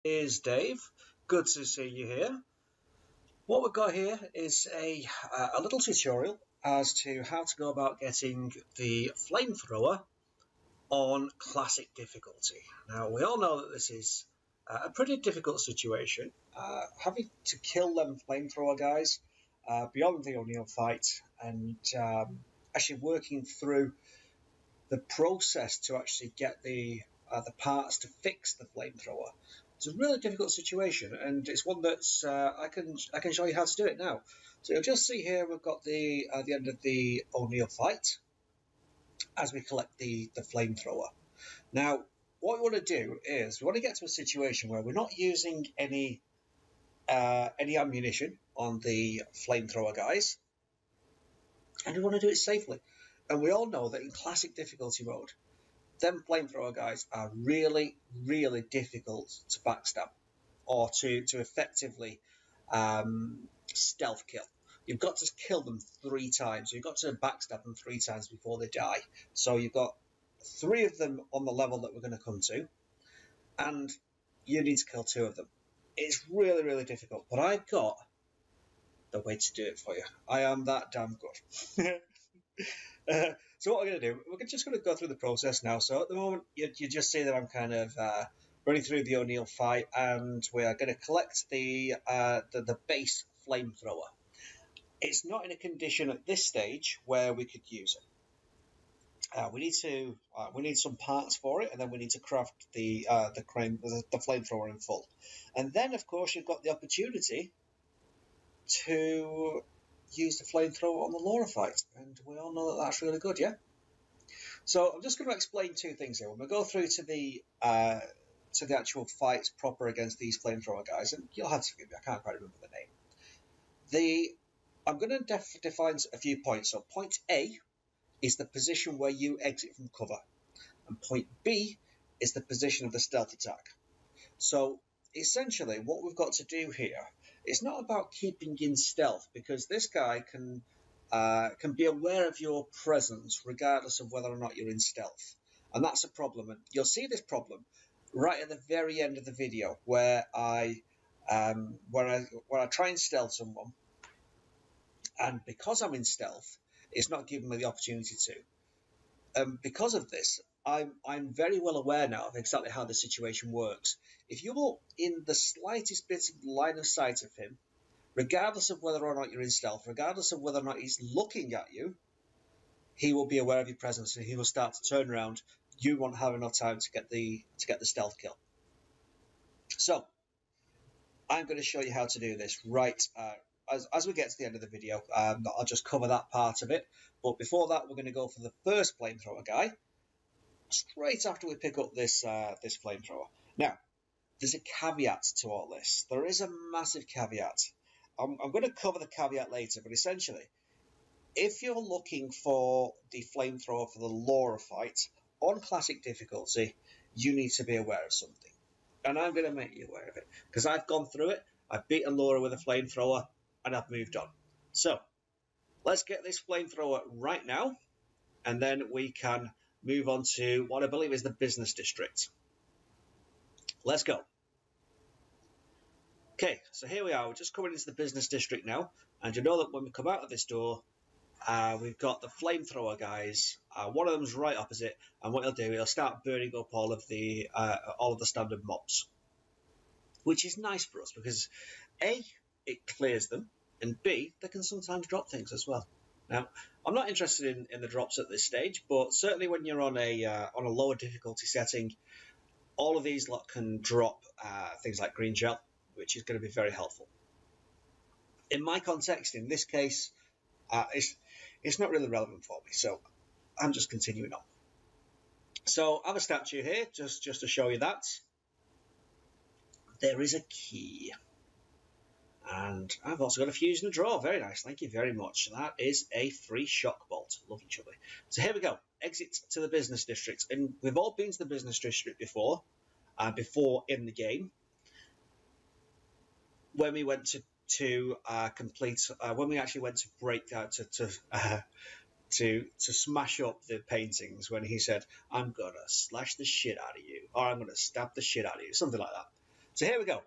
Is Dave. Good to see you here. What we've got here is a little tutorial as to how to go about getting the flamethrower on classic difficulty. Now, we all know that this is a pretty difficult situation. Having to kill them flamethrower guys beyond the O'Neill fight and actually working through the process to actually get the parts to fix the flamethrower. It's a really difficult situation, and it's one that's I can show you how to do it now. So you'll just see here we've got the end of the O'Neill fight as we collect the flamethrower. Now, what we want to do is we want to get to a situation where we're not using any ammunition on the flamethrower guys, and we want to do it safely. And we all know that in classic difficulty mode, them flamethrower guys are really, really difficult to backstab or to effectively stealth kill. You've got to kill them 3 times. You've got to backstab them 3 times before they die. So you've got 3 of them on the level that we're going to come to, and you need to kill 2 of them. It's really, really difficult, but I've got the way to do it for you. I am that damn good. So what we're going to do, we're just going to go through the process now. So at the moment, you just see that I'm kind of running through the O'Neill fight, and we are going to collect the base flamethrower. It's not in a condition at this stage where we could use it. We need some parts for it, and then we need to craft the flamethrower in full. And then, of course, you've got the opportunity to use the flamethrower on the Laura fight, and we all know that that's really good, yeah? So I'm just going to explain 2 things here. When we go through to the actual fights proper against these flamethrower guys, and you'll have to forgive me, I can't quite remember the name. I'm going to define a few points. So point A is the position where you exit from cover, and point B is the position of the stealth attack. So essentially what we've got to do here, it's not about keeping in stealth, because this guy can be aware of your presence regardless of whether or not you're in stealth, and that's a problem. And you'll see this problem right at the very end of the video where I try and stealth someone, and because I'm in stealth, it's not giving me the opportunity to. Because of this, I'm very well aware now of exactly how the situation works. If you're in the slightest bit of line of sight of him, regardless of whether or not you're in stealth, regardless of whether or not he's looking at you, he will be aware of your presence, and he will start to turn around. You won't have enough time to get the stealth kill. So I'm going to show you how to do this right as we get to the end of the video. I'll just cover that part of it. But before that, we're going to go for the first flamethrower guy straight after we pick up this flamethrower. Now, there's a caveat to all this. There is a massive caveat. I'm going to cover the caveat later, but essentially, if you're looking for the flamethrower for the Laura fight on classic difficulty, you need to be aware of something. And I'm going to make you aware of it, because I've gone through it, I've beaten Laura with a flamethrower, and I've moved on. So, let's get this flamethrower right now, and then we can move on to what I believe is the business district. Let's go. Okay, so here we are. We're just coming into the business district now, and you know that when we come out of this door, we've got the flamethrower guys. One of them's right opposite, and what he'll do, he'll start burning up all of the standard mobs, which is nice for us because A, it clears them, and B, they can sometimes drop things as well. Now, I'm not interested in the drops at this stage, but certainly when you're on a lower difficulty setting, all of these lot can drop things like green gel, which is going to be very helpful. In my context, in this case, it's not really relevant for me, so I'm just continuing on. So I have a statue here, just to show you that. There is a key. And I've also got a fuse and a draw. Very nice, thank you very much. That is a free shock bolt. Lovely jubbly. So here we go. Exit to the business district. And we've all been to the business district before in the game. When we went to complete, when we actually went to break out to smash up the paintings, when he said, "I'm gonna slash the shit out of you," or "I'm gonna stab the shit out of you," something like that. So here we go.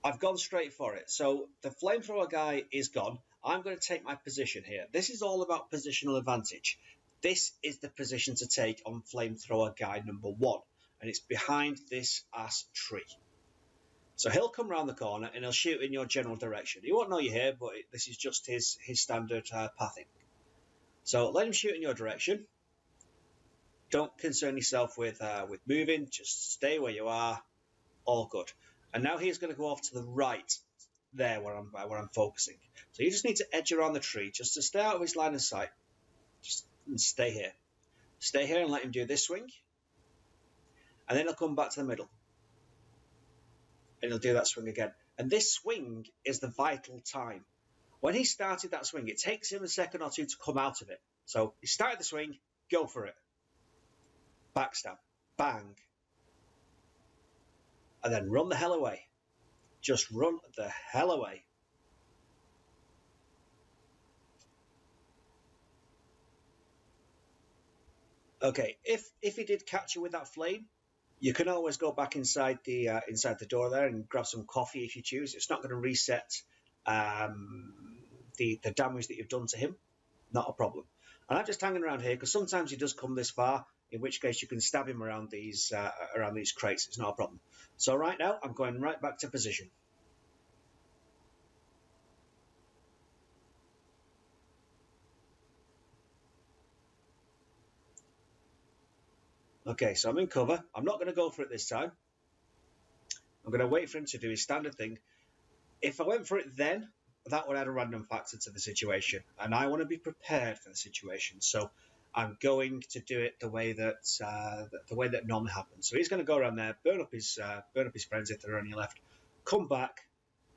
I've gone straight for it. So the flamethrower guy is gone. I'm going to take my position here. This is all about positional advantage. This is the position to take on flamethrower guy number 1, and it's behind this ass tree. So he'll come around the corner and he'll shoot in your general direction. He won't know you're here, but this is just his standard pathing. So let him shoot in your direction. Don't concern yourself with moving. Just stay where you are. All good. And now he's going to go off to the right there where I'm focusing. So you just need to edge around the tree just to stay out of his line of sight. Just stay here. Stay here and let him do this swing. And then he'll come back to the middle. And he'll do that swing again. And this swing is the vital time. When he started that swing, it takes him a second or two to come out of it. So he started the swing, go for it. Backstab. Bang. And then run the hell away. Just run the hell away. Okay, if he did catch you with that flame, you can always go back inside the door there and grab some coffee if you choose. It's not going to reset the damage that you've done to him. Not a problem. And I'm just hanging around here because sometimes he does come this far, in which case you can stab him around these crates. It's not a problem. So right now, I'm going right back to position. Okay, so I'm in cover. I'm not going to go for it this time. I'm going to wait for him to do his standard thing. If I went for it then, that would add a random factor to the situation. And I want to be prepared for the situation. So I'm going to do it the way that normally happens. So he's going to go around there, burn up his friends if there are any left, come back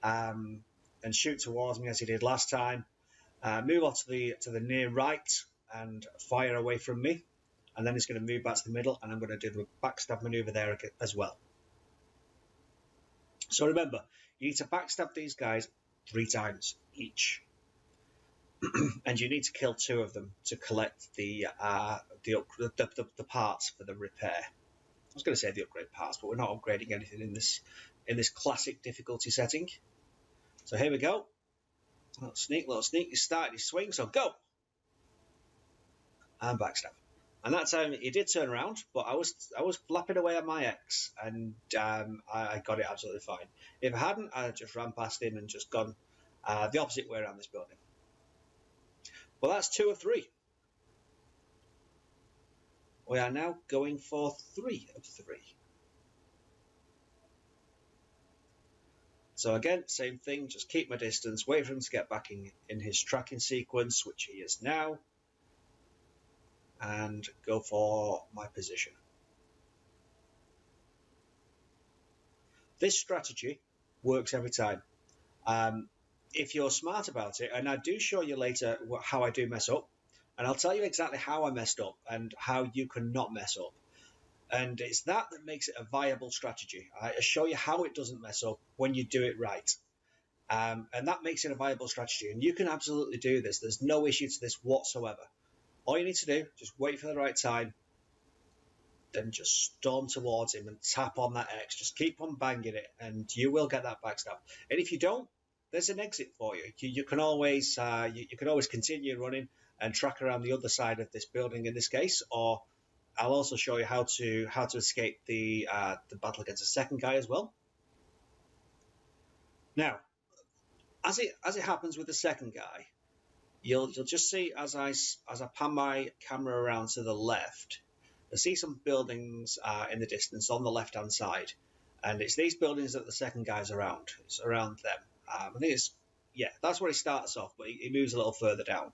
and shoot towards me as he did last time. Move off to the near right and fire away from me. And then he's going to move back to the middle, and I'm going to do the backstab maneuver there as well. So remember, you need to backstab these guys 3 times each. And you need to kill 2 of them to collect the parts for the repair. I was going to say the upgrade parts, but we're not upgrading anything in this classic difficulty setting. So here we go. Little sneak. He started his swing, so go. And backstab. And that time he did turn around, but I was flapping away at my X, and I got it absolutely fine. If I hadn't, I'd just ran past him and just gone the opposite way around this building. Well, that's 2 of 3. We are now going for 3 of 3. So again, same thing, just keep my distance, wait for him to get back in his tracking sequence, which he is now, and go for my position. This strategy works every time. If you're smart about it, and I do show you later how I do mess up, and I'll tell you exactly how I messed up and how you can not mess up. And it's that makes it a viable strategy. I show you how it doesn't mess up when you do it right. And that makes it a viable strategy. And you can absolutely do this. There's no issue to this whatsoever. All you need to do, just wait for the right time, then just storm towards him and tap on that X. Just keep on banging it, and you will get that backstab. And if you don't, there's an exit for you. You can always continue running and track around the other side of this building in this case, or I'll also show you how to escape the battle against the second guy as well. Now, as it happens with the second guy, you'll just see as I pan my camera around to the left, you'll see some buildings in the distance on the left-hand side, and it's these buildings that the second guy's around. It's around them. I think that's where he starts off, but he moves a little further down.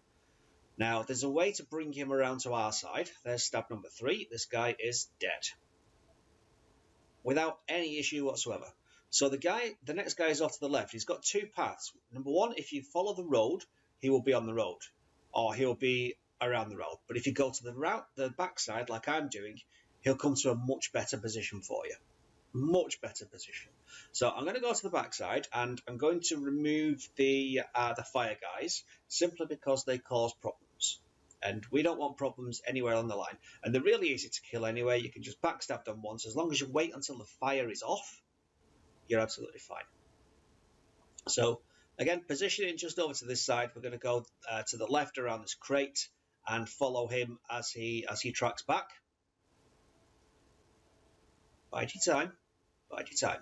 Now, there's a way to bring him around to our side. There's stab number 3. This guy is dead, without any issue whatsoever. So the next guy is off to the left. He's got 2 paths. Number 1, if you follow the road, he will be on the road, or he'll be around the road. But if you go to the backside, like I'm doing, he'll come to a much better position for you. Much better position. So I'm going to go to the backside, and I'm going to remove the fire guys simply because they cause problems, and we don't want problems anywhere on the line. And they're really easy to kill anyway. You can just backstab them once, as long as you wait until the fire is off. you're absolutely fine. So again, positioning just over to this side, we're going to go to the left around this crate and follow him as he tracks back. Bide your time, bide your time.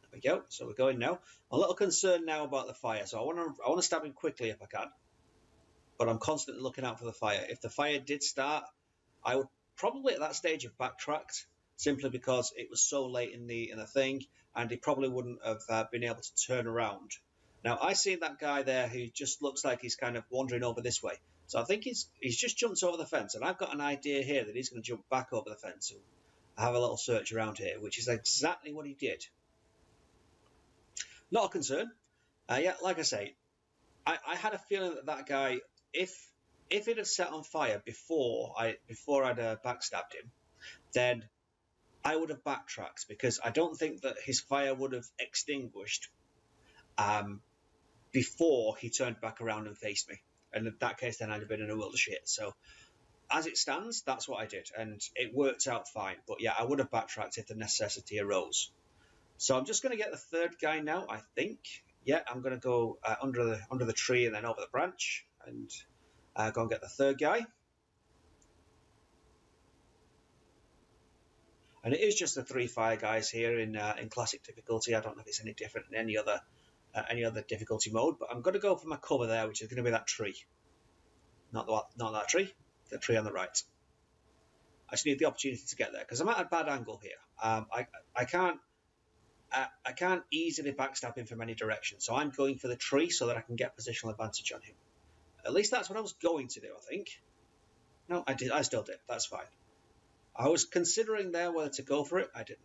There we go. So we're going now. I'm a little concerned now about the fire, so I want to stab him quickly if I can. But I'm constantly looking out for the fire. If the fire did start, I would probably at that stage have backtracked, simply because it was so late in the thing, and he probably wouldn't have been able to turn around. Now I see that guy there who just looks like he's kind of wandering over this way. So I think he's just jumped over the fence, and I've got an idea here that he's going to jump back over the fence and have a little search around here, which is exactly what he did. Not a concern. Yeah, like I say, I had a feeling that guy, if it had set on fire before I'd backstabbed him, then I would have backtracked, because I don't think that his fire would have extinguished before he turned back around and faced me. And in that case, then I'd have been in a world of shit. So as it stands, that's what I did, and it worked out fine. But yeah, I would have backtracked if the necessity arose. So I'm just going to get the third guy now, I think. Yeah, I'm going to go under the tree and then over the branch, and go and get the third guy. And it is just the 3 fire guys here in classic difficulty. I don't know if it's any different in any other difficulty mode, but I'm going to go for my cover there, which is going to be that tree. Not that tree, the tree on the right. I just need the opportunity to get there, because I'm at a bad angle here. I can't easily backstab him from any direction, so I'm going for the tree so that I can get positional advantage on him. At least that's what I was going to do, I think. No, I still did. That's fine. I was considering there whether to go for it. I didn't.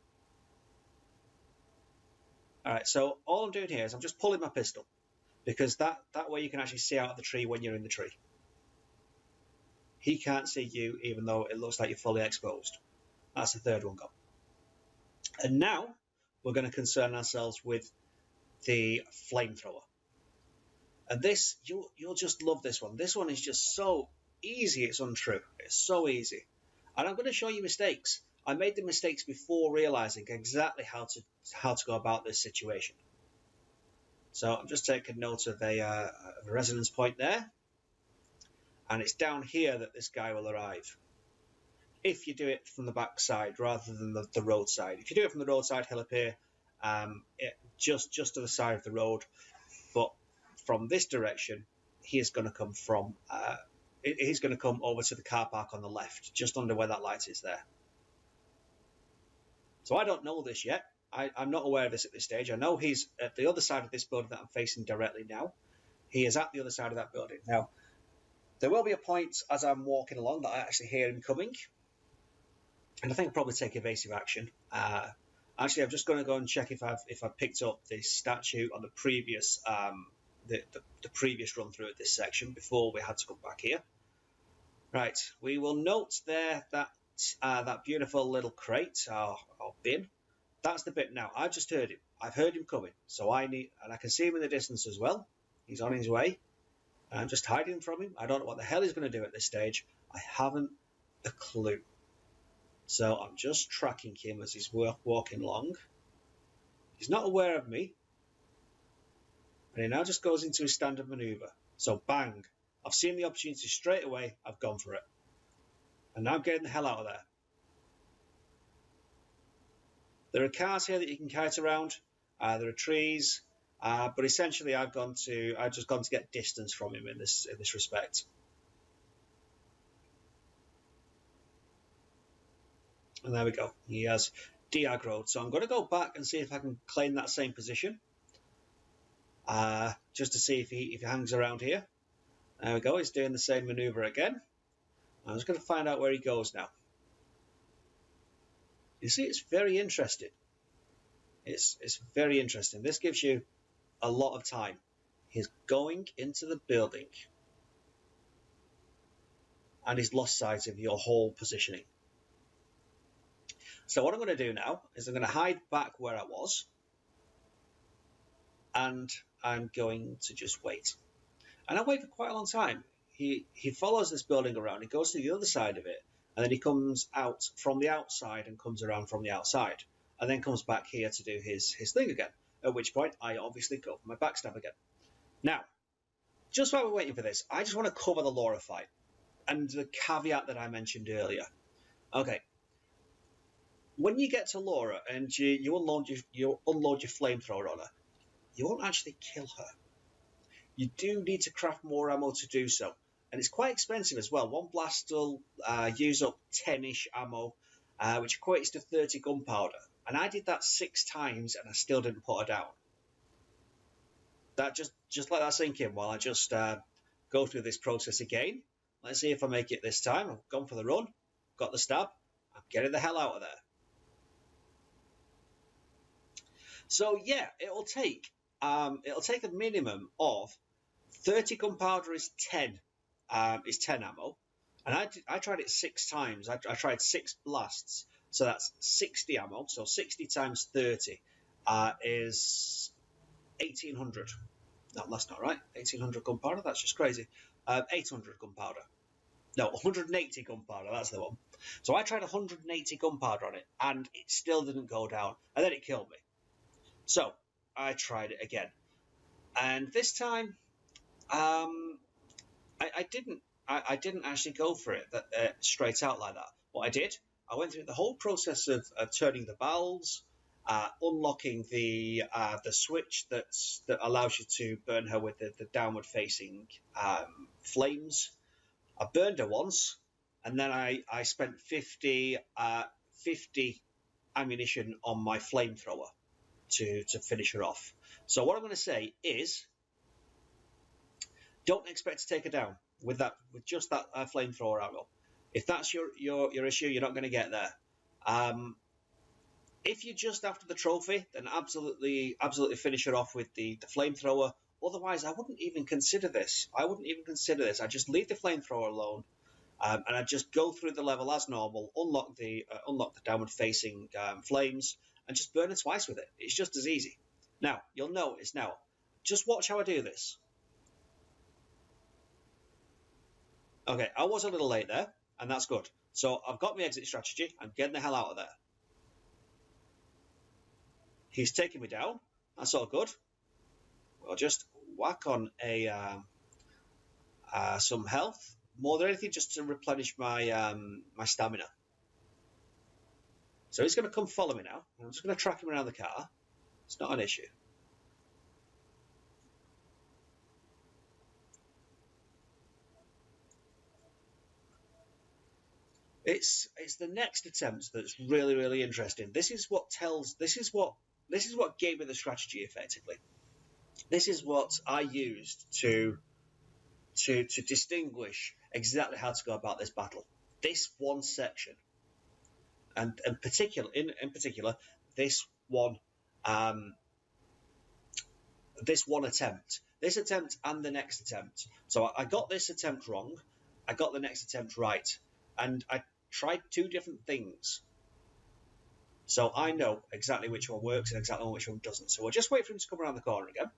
All right, so all I'm doing here is I'm just pulling my pistol, because that way you can actually see out of the tree when you're in the tree. He can't see you, even though it looks like you're fully exposed. That's the third one gone. And now we're going to concern ourselves with the flamethrower. And this, you'll just love this one. This one is just so easy, it's untrue. It's so easy. And I'm going to show you mistakes. I made the mistakes before realizing exactly how to go about this situation. So I'm just taking note of a resonance point there. And it's down here that this guy will arrive. If you do it from the back side rather than the roadside. If you do it from the roadside, he'll appear just to the side of the road. But from this direction, he is going to come from... he's going to come over to the car park on the left, just under where that light is there. So I don't know this yet. I'm not aware of this at this stage. I know he's at the other side of this building that I'm facing directly now. He is at the other side of that building. Now, there will be a point as I'm walking along that I actually hear him coming. And I think I'll probably take evasive action. Actually, I'm just going to go and check if I've picked up the statue on the previous the previous run through at this section before we had to come back here. Right, we will note there that that beautiful little crate or bin. That's the bit now. I've just heard him. I've heard him coming, so and I can see him in the distance as well. He's on his way. I'm just hiding from him. I don't know what the hell he's going to do at this stage. I haven't a clue. So I'm just tracking him as he's walking along. He's not aware of me. And he now just goes into his standard maneuver. So bang. I've seen the opportunity straight away. I've gone for it. And now I'm getting the hell out of there. There are cars here that you can kite around. There are trees. But essentially I've just gone to get distance from him in this respect. And there we go. He has de-aggroed. So I'm going to go back and see if I can claim that same position. Just to see if he hangs around here. There we go. He's doing the same maneuver again. I'm just going to find out where he goes now. You see, it's very interesting. It's very interesting. This gives you a lot of time. He's going into the building. And he's lost sight of your whole positioning. So what I'm going to do now is I'm going to hide back where I was. And I'm going to just wait. And I wait for quite a long time. He follows this building around. He goes to the other side of it. And then he comes out from the outside and comes around from the outside. and then comes back here to do his thing again, at which point I obviously go for my backstab again. Now, just while we're waiting for this, I just want to cover the Laura fight and the caveat that I mentioned earlier. Okay, when you get to Laura and you unload your flamethrower on her, you won't actually kill her. You do need to craft more ammo to do so, and it's quite expensive as well. One blast will use up 10-ish ammo, which equates to 30 gunpowder, and I did that 6 times and I still didn't put her down. That just let that sink in while I just go through this process again. Let's see if I make it this time. I've gone for the run, got the stab, I'm getting the hell out of there. So yeah, it'll take a minimum of 30 gunpowder is 10 ammo, and I tried it 6 times. I tried 6 blasts, so that's 60 ammo. So 60 times 30 is 1800. No, that's not right. 1800 gunpowder. That's just crazy. 800 gunpowder. No, 180 gunpowder. That's the one. So I tried 180 gunpowder on it, and it still didn't go down, and then it killed me. So I tried it again, and this time I didn't actually go for it straight out like that. What I did, I went through the whole process of turning the valves, unlocking the switch that allows you to burn her with the downward facing flames. I burned her once, and then I spent 50 ammunition on my flamethrower to finish her off. So what I'm going to say is, don't expect to take her down with just that flamethrower ammo. If that's your issue, you're not going to get there. If you're just after the trophy, then absolutely finish her off with the flamethrower. Otherwise, I wouldn't even consider this. I just leave the flamethrower alone, and I just go through the level as normal, unlock the downward facing flames, and just burn it twice with it. It's just as easy. Now, you'll notice now, just watch how I do this. Okay, I was a little late there, and that's good. So I've got my exit strategy. I'm getting the hell out of there. He's taking me down. That's all good. We'll just whack on some health. More than anything, just to replenish my my stamina. So he's going to come follow me now. I'm just going to track him around the car. It's not an issue. It's the next attempt that's really interesting. This is what gave me the strategy effectively. This is what I used to distinguish exactly how to go about this battle. This one section, and in particular, this one attempt. This attempt and the next attempt. So I got this attempt wrong. I got the next attempt right, and I tried 2 different things. So I know exactly which one works and exactly which one doesn't. So we'll just wait for him to come around the corner again.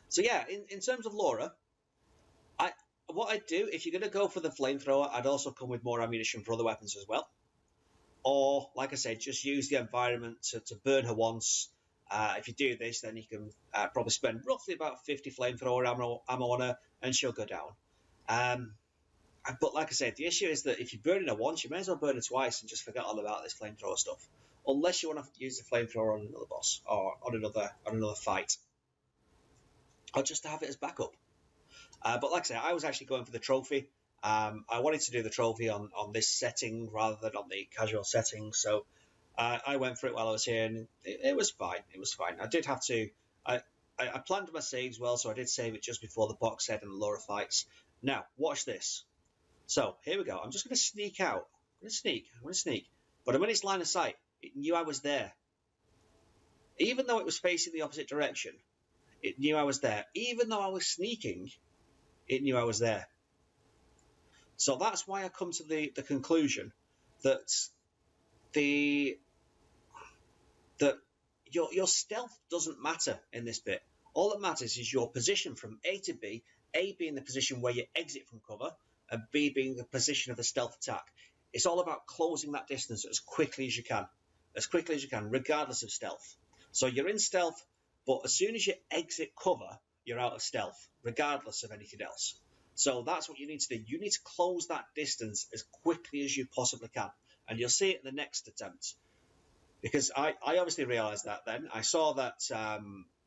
So yeah, in terms of Laura, what I'd do, if you're going to go for the flamethrower, I'd also come with more ammunition for other weapons as well. Or, like I said, just use the environment to burn her once. If you do this, then you can probably spend roughly about 50 flamethrower ammo on her, and she'll go down. But like I said, the issue is that if you're burning her once, you may as well burn her twice and just forget all about this flamethrower stuff. Unless you want to use the flamethrower on another boss or on another fight, or just to have it as backup. But like I said, I was actually going for the trophy. I wanted to do the trophy on this setting rather than on the casual setting, so I went for it while I was here, and it was fine. It was fine. I did have to. I planned my saves well, so I did save it just before the box set and the Laura fights. Now, watch this. So here we go. I'm just going to sneak out. I'm going to sneak. But I'm in its line of sight. It knew I was there. Even though it was facing the opposite direction, it knew I was there. Even though I was sneaking, it knew I was there. So that's why I come to the conclusion that your stealth doesn't matter in this bit. All that matters is your position from A to B, A being the position where you exit from cover, and B being the position of the stealth attack. It's all about closing that distance as quickly as you can. as quickly as you can, regardless of stealth. So you're in stealth, but as soon as you exit cover, you're out of stealth, regardless of anything else. So that's what you need to do. You need to close that distance as quickly as you possibly can. And you'll see it in the next attempt. Because I obviously realized that then. I saw that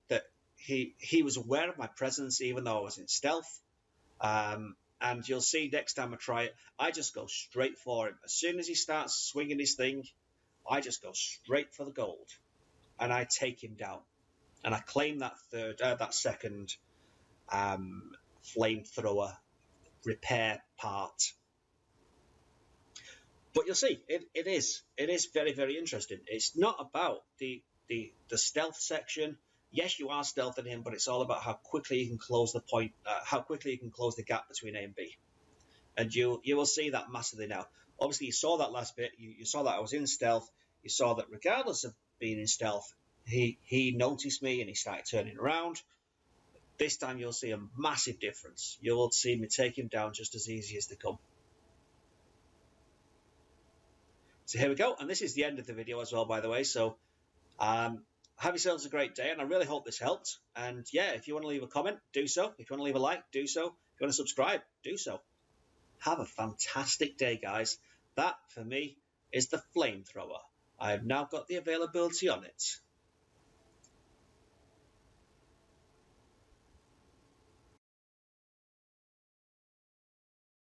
that he was aware of my presence, even though I was in stealth. And you'll see next time I try it, I just go straight for him. As soon as he starts swinging his thing, I just go straight for the gold. And I take him down. And I claim that second flamethrower repair part. But you'll see, it is very, very interesting. It's not about the stealth section. Yes, you are stealthing him, but it's all about how quickly you can close the point, how quickly you can close the gap between A and B. And you will see that massively now. Obviously, you saw that last bit. You saw that I was in stealth. You saw that regardless of being in stealth, he noticed me and he started turning around. This time you'll see a massive difference. You will see me take him down just as easy as they come. So here we go. And this is the end of the video as well, by the way. So have yourselves a great day, and I really hope this helped. And yeah, if you want to leave a comment, do so. If you want to leave a like, do so. If you want to subscribe, do so. Have a fantastic day, guys. That, for me, is the Flamethrower. I have now got the availability on it.